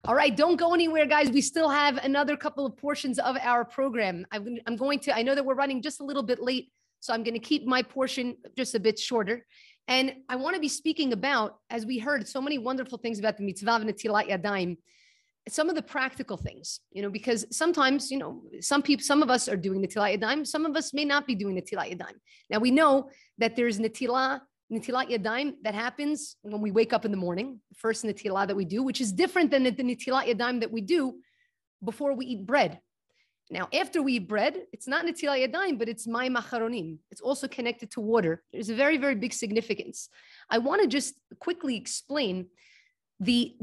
All right, don't go anywhere, guys. We still have another couple of portions of our program. I know that we're running just a little bit late, so I'm going to keep my portion just a bit shorter. And I want to be speaking about, as we heard so many wonderful things about the Mitzvah of Netilat Yadayim, some of the practical things, because sometimes, some of us are doing Netilat Yadayim, some of us may not be doing Netilat Yadayim. Now we know that there's Netilat Yadayim that happens when we wake up in the morning, the first Netillah that we do, which is different than the Netilat Yadayim that we do before we eat bread. Now, after we eat bread, it's not Netilat Yadayim, but it's Mayim Acharonim. It's also connected to water. There's a very, very big significance. I want to just quickly explain the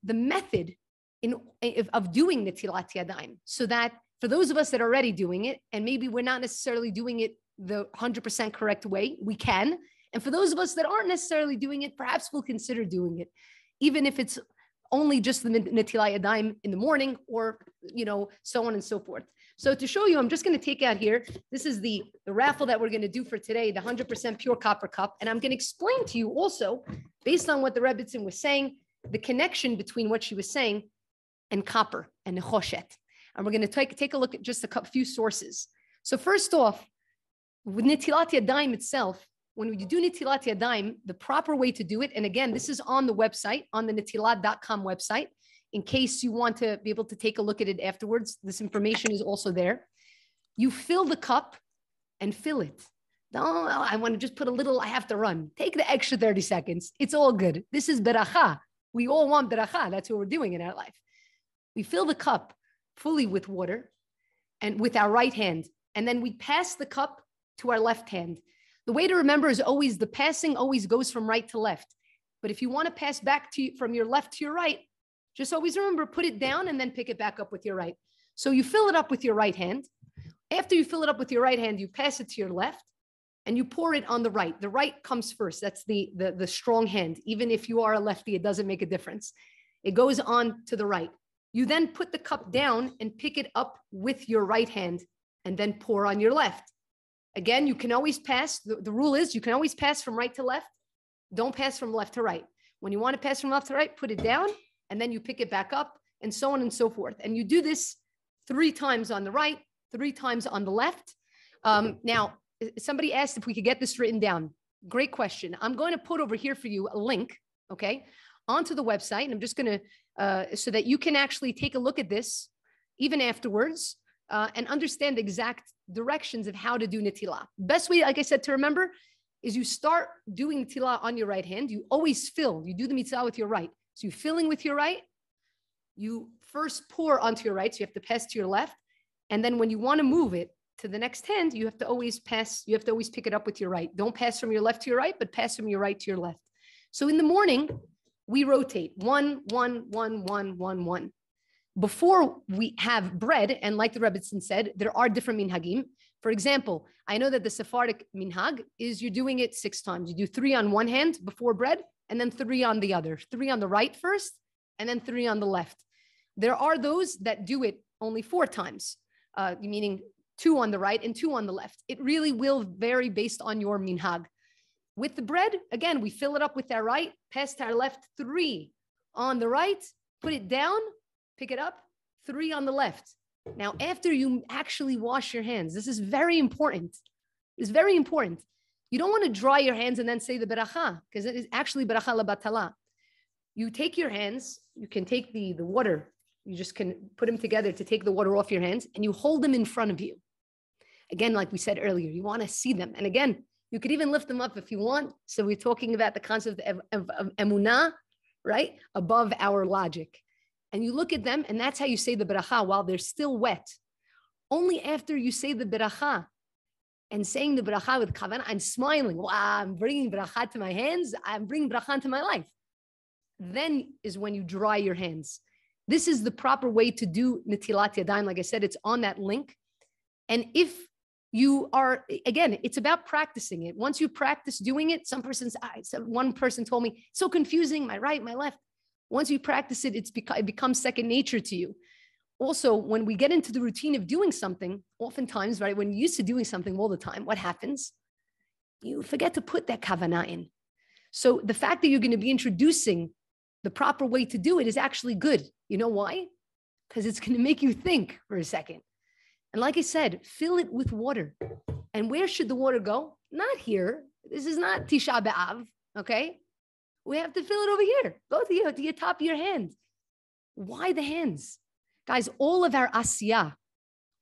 method of doing Netilat Yadayim, so that for those of us that are already doing it, and maybe we're not necessarily doing it the 100% correct way, we can. And for those of us that aren't necessarily doing it, perhaps we'll consider doing it, even if it's only just the Netilat Yadayim in the morning, or, so on and so forth. So to show you, I'm just going to take out here, this is the raffle that we're going to do for today, the 100% pure copper cup. And I'm going to explain to you also, based on what the Rebbetzin was saying, the connection between what she was saying and copper and nechoshet. And we're going to take a look at just a few sources. So first off, with Netilat Yadayim itself, when we do Netilat Yadayim, the proper way to do it, and again, this is on the website, on the netilat.com website, in case you want to be able to take a look at it afterwards. This information is also there. You fill the cup and fill it. No, I want to just put a little, I have to run. Take the extra 30 seconds. It's all good. This is beracha. We all want beracha. That's what we're doing in our life. We fill the cup fully with water and with our right hand, and then we pass the cup to our left hand. The way to remember is always the passing always goes from right to left. But if you want to pass back from your left to your right, just always remember, put it down and then pick it back up with your right. So you fill it up with your right hand. After you fill it up with your right hand, you pass it to your left and you pour it on the right. The right comes first. That's the strong hand. Even if you are a lefty, it doesn't make a difference. It goes on to the right. You then put the cup down and pick it up with your right hand and then pour on your left. Again, you can always pass. The rule is you can always pass from right to left. Don't pass from left to right. When you want to pass from left to right, put it down, and then you pick it back up, and so on and so forth. And you do this 3 times on the right, 3 times on the left. Now, somebody asked if we could get this written down. Great question. I'm going to put over here for you a link, okay, onto the website. And I'm just going to, so that you can actually take a look at this even afterwards. And understand the exact directions of how to do Netillah. Best way, like I said, to remember is you start doing Netillah on your right hand. You always fill. You do the Mitzvah with your right. So you're filling with your right. You first pour onto your right. So you have to pass to your left. And then when you want to move it to the next hand, you have to always pass. You have to always pick it up with your right. Don't pass from your left to your right, but pass from your right to your left. So in the morning, we rotate 1, 1, 1, 1, 1, 1. Before we have bread, and like the Rebbetzin said, there are different minhagim. For example, I know that the Sephardic minhag is you're doing it 6 times. You do 3 on one hand before bread, and then 3 on the other. 3 on the right first, and then 3 on the left. There are those that do it only 4 times, meaning 2 on the right and 2 on the left. It really will vary based on your minhag. With the bread, again, we fill it up with our right, pass to our left, 3 on the right, put it down, pick it up, 3 on the left. Now, after you actually wash your hands, this is very important. It's very important. You don't want to dry your hands and then say the beracha, because it is actually beracha labatala. You take your hands, you can take the water, you just can put them together to take the water off your hands, and you hold them in front of you. Again, like we said earlier, you want to see them. And again, you could even lift them up if you want. So we're talking about the concept of emunah, right? Above our logic. And you look at them, and that's how you say the beracha while they're still wet. Only after you say the beracha and saying the beracha with kavanah, I'm smiling. Wow, I'm bringing beracha to my hands. I'm bringing beracha to my life. Then is when you dry your hands. This is the proper way to do Netilat Yadayim. Like I said, it's on that link. And if you are, again, it's about practicing it. Once you practice doing it, one person told me, it's so confusing, my right, my left. Once you practice it, it becomes second nature to you. Also, when we get into the routine of doing something, oftentimes, right, when you're used to doing something all the time, what happens? You forget to put that kavanah in. So the fact that you're going to be introducing the proper way to do it is actually good. You know why? Because it's going to make you think for a second. And like I said, fill it with water. And where should the water go? Not here. This is not Tisha B'Av, okay? We have to fill it over here. Go to your top of your hand. Why the hands? Guys, all of our asiyah,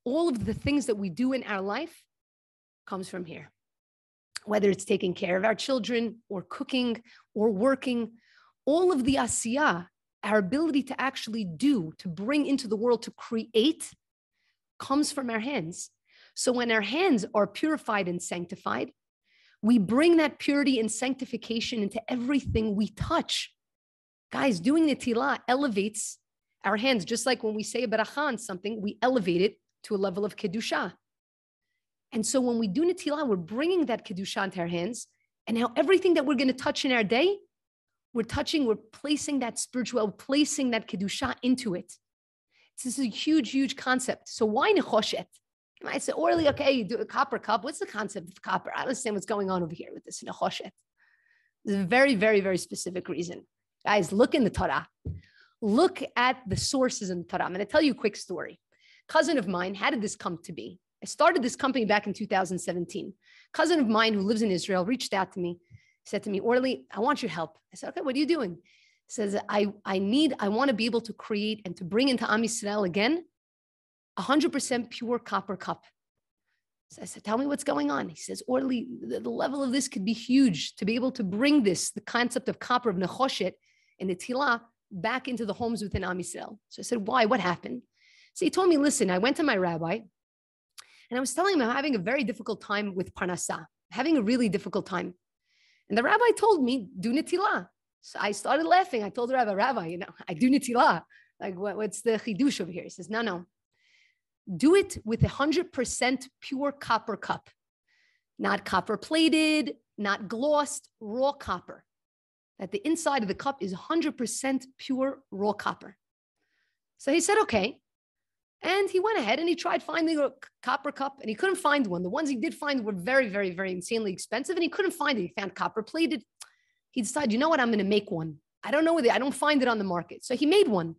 all of the things that we do in our life comes from here. Whether it's taking care of our children or cooking or working, all of the asiyah, our ability to actually do, to bring into the world, to create, comes from our hands. So when our hands are purified and sanctified, we bring that purity and sanctification into everything we touch. Guys, doing Netillah elevates our hands. Just like when we say a beracha on something, we elevate it to a level of kedusha. And so when we do Netillah, we're bringing that kedusha into our hands. And now everything that we're going to touch in our day, we're placing that spiritual, placing that kedusha into it. This is a huge, huge concept. So why nechoshet? You might say, Orly, okay, you do a copper cup. What's the concept of copper? I don't understand what's going on over here with this nechoshet. There's a very, very, very specific reason. Guys, look in the Torah. Look at the sources in the Torah. I'm going to tell you a quick story. Cousin of mine, how did this come to be? I started this company back in 2017. Cousin of mine who lives in Israel reached out to me, said to me, Orly, I want your help. I said, okay, what are you doing? He says, I want to be able to create and to bring into Am Yisrael again 100% pure copper cup. So I said, tell me what's going on. He says, Orly, the level of this could be huge to be able to bring this, the concept of copper, of nechoshet and Netillah, back into the homes within Am Yisrael. So I said, why? What happened? So he told me, listen, I went to my rabbi and I was telling him I'm having a very difficult time with parnasah, having a really difficult time. And the rabbi told me, do Netillah. So I started laughing. I told the rabbi, I do Netillah. Like, what's the chidush over here? He says, no. Do it with 100% pure copper cup. Not copper plated, not glossed, raw copper. That the inside of the cup is 100% pure raw copper. So he said, okay. And he went ahead and he tried finding a copper cup and he couldn't find one. The ones he did find were very, very, very insanely expensive and he couldn't find it. He found copper plated. He decided, you know what, I'm going to make one. I don't know whether, I don't find it on the market. So he made one.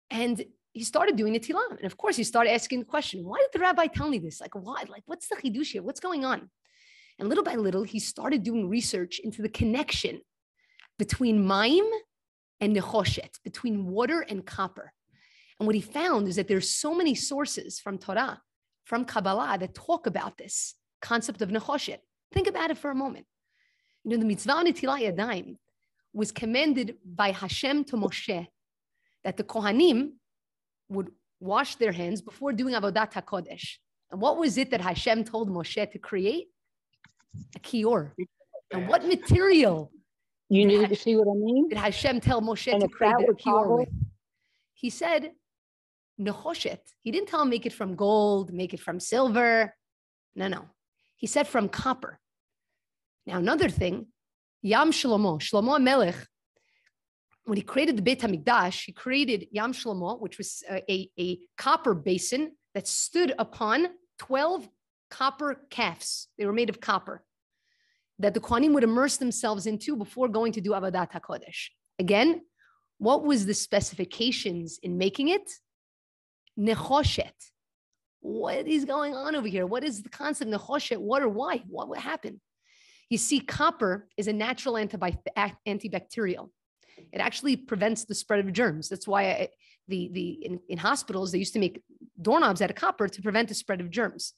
And he started doing Netillah. And of course, he started asking the question, why did the rabbi tell me this? Like, why? Like, what's the chidush here? What's going on? And little by little, he started doing research into the connection between mayim and nechoshet, between water and copper. And what he found is that there's so many sources from Torah, from Kabbalah, that talk about this concept of nechoshet. Think about it for a moment. The Mitzvah of Netilat Yadayim was commanded by Hashem to Moshe that the Kohanim would wash their hands before doing Avodat HaKodesh. And what was it that Hashem told Moshe to create? A kior. And what material you need to see what I mean? Did Hashem tell Moshe to create a kior with? He said, nechoshet. He didn't tell him make it from gold, make it from silver. No. He said from copper. Now, another thing, Yam Shlomo Melech, when he created the Beit HaMikdash, he created Yam Shlomo, which was a copper basin that stood upon 12 copper calves. They were made of copper that the Kohanim would immerse themselves into before going to do Avodat HaKodesh. Again, what was the specifications in making it? Nechoshet. What is going on over here? What is the concept of nechoshet? Water? Why? What happened? You see, copper is a natural antibacterial. It actually prevents the spread of germs. That's why in hospitals, they used to make doorknobs out of copper to prevent the spread of germs.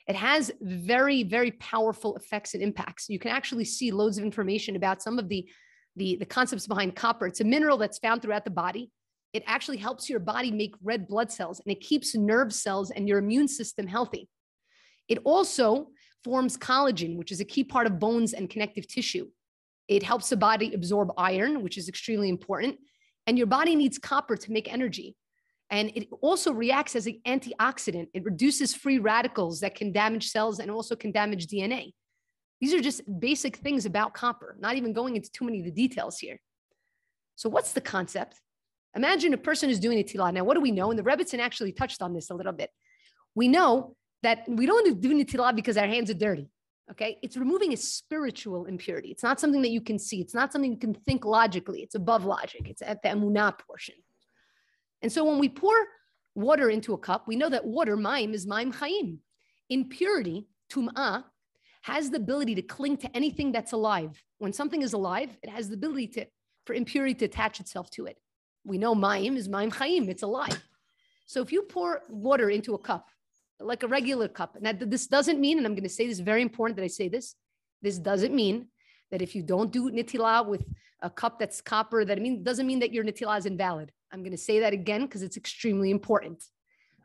It has very, very powerful effects and impacts. You can actually see loads of information about some of the concepts behind copper. It's a mineral that's found throughout the body. It actually helps your body make red blood cells and it keeps nerve cells and your immune system healthy. It also forms collagen, which is a key part of bones and connective tissue. It helps the body absorb iron, which is extremely important. And your body needs copper to make energy. And it also reacts as an antioxidant. It reduces free radicals that can damage cells and also can damage DNA. These are just basic things about copper, not even going into too many of the details here. So what's the concept? Imagine a person who's doing Netillah. Now, what do we know? And the Rebbetzin actually touched on this a little bit. We know that we don't do Netillah because our hands are dirty. Okay. It's removing a spiritual impurity. It's not something that you can see. It's not something you can think logically. It's above logic. It's at the emunah portion. And so when we pour water into a cup, we know that water, mayim, is mayim chayim. Impurity, tum'ah, has the ability to cling to anything that's alive. When something is alive, it has the ability for impurity to attach itself to it. We know mayim is mayim chayim. It's alive. So if you pour water into a cup, like a regular cup, and this doesn't mean, and I'm going to say this, very important that I say this, this doesn't mean that if you don't do Netillah with a cup that's copper, doesn't mean that your Netillah is invalid. I'm going to say that again because it's extremely important.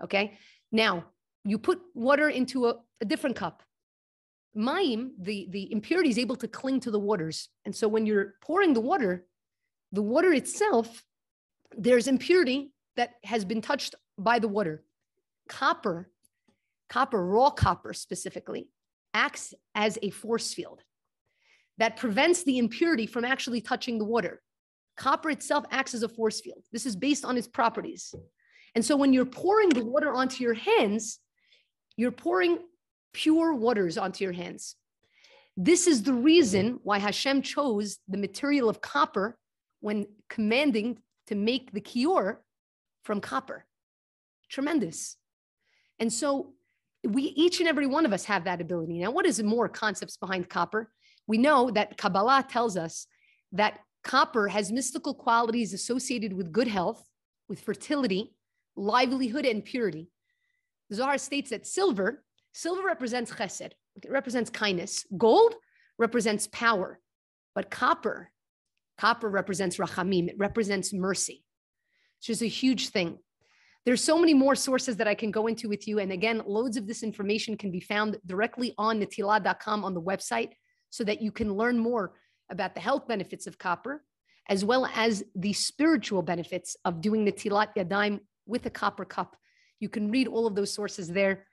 Okay. Now, you put water into a different cup. Mayim, the impurity is able to cling to the waters. And so when you're pouring the water itself, there's impurity that has been touched by the water. Copper, raw copper specifically, acts as a force field that prevents the impurity from actually touching the water. Copper itself acts as a force field. This is based on its properties. And so when you're pouring the water onto your hands, you're pouring pure waters onto your hands. This is the reason why Hashem chose the material of copper when commanding to make the kior from copper. Tremendous. And so each and every one of us have that ability. Now, what is more concepts behind copper? We know that Kabbalah tells us that copper has mystical qualities associated with good health, with fertility, livelihood, and purity. The Zohar states that silver represents chesed. It represents kindness. Gold represents power. But copper represents rachamim. It represents mercy. It's just a huge thing. There's so many more sources that I can go into with you. And again, loads of this information can be found directly on netilah.com on the website so that you can learn more about the health benefits of copper, as well as the spiritual benefits of doing Netilat Yadayim with a copper cup. You can read all of those sources there.